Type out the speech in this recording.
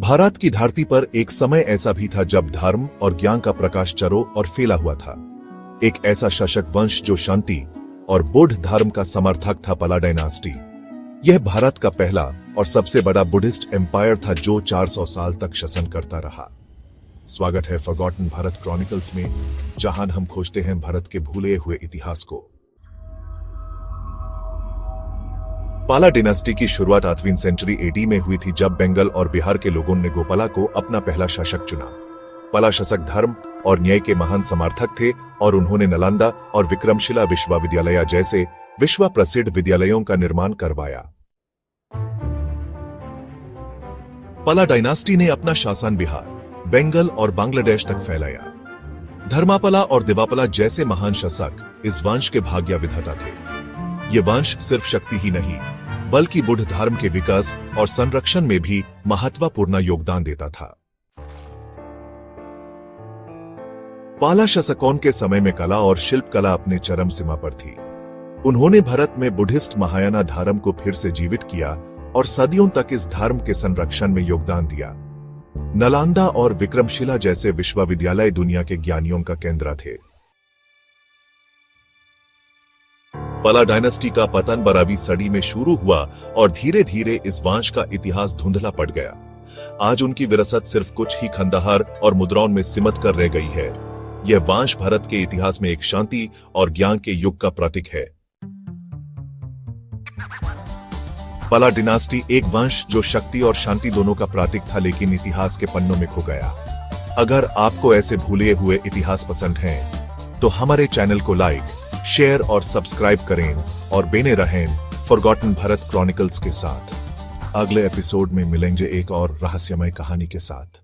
भारत की धरती पर एक समय ऐसा भी था जब धर्म और ज्ञान का प्रकाश चरो और फैला हुआ था। एक ऐसा शासक वंश जो शांति और बौद्ध धर्म का समर्थक था, पला डायनास्टी। यह भारत का पहला और सबसे बड़ा बुद्धिस्ट एम्पायर था जो 400 साल तक शासन करता रहा। स्वागत है फॉरगॉटन भारत क्रॉनिकल्स में, जहां हम खोजते हैं भारत के भूले हुए इतिहास को। पाला डायनास्टी की शुरुआत 8वीं सेंचुरी एडी में हुई थी, जब बंगाल और बिहार के लोगों ने गोपाला को अपना पहला शासक चुना। पाला शासक धर्म और न्याय के महान समर्थक थे और उन्होंने नालंदा और विक्रमशिला विश्वविद्यालय जैसे विश्व प्रसिद्ध विद्यालयों का निर्माण करवाया। पाला डायनास्टी ने अपना शासन बिहार, बंगाल और बांग्लादेश तक फैलाया। धर्मापाला और देवापाला जैसे महान शासक इस वंश के भाग्य विधाता थे। ये वंश सिर्फ शक्ति ही नहीं, बल्कि बुद्ध धर्म के विकास और संरक्षण में भी महत्वपूर्ण योगदान देता था। पाला शासकों के समय में कला और शिल्प कला अपने चरम सीमा पर थी। उन्होंने भारत में बुद्धिस्ट महायाना धर्म को फिर से जीवित किया और सदियों तक इस धर्म के संरक्षण में योगदान दिया। नालंदा और विक्रमशिला जैसे विश्वविद्यालय दुनिया के ज्ञानियों का केंद्र थे। पाला डायनेस्टी का पतन 12वीं सदी में शुरू हुआ और धीरे धीरे इस वंश का इतिहास धुंधला पड़ गया। आज उनकी विरासत सिर्फ कुछ ही खंडहर और मुद्राओं में सीमित कर रह गई है। यह वंश भारत के इतिहास में एक शांति और ज्ञान के युग का प्रतीक है। पाला डायनेस्टी एक वंश जो शक्ति और शांति दोनों का प्रतीक था, लेकिन इतिहास के पन्नों में खो गया। अगर आपको ऐसे भूले हुए इतिहास पसंद हैं, तो हमारे चैनल को लाइक, शेयर और सब्सक्राइब करें और बने रहें फॉरगॉटन भारत क्रॉनिकल्स के साथ। अगले एपिसोड में मिलेंगे एक और रहस्यमय कहानी के साथ।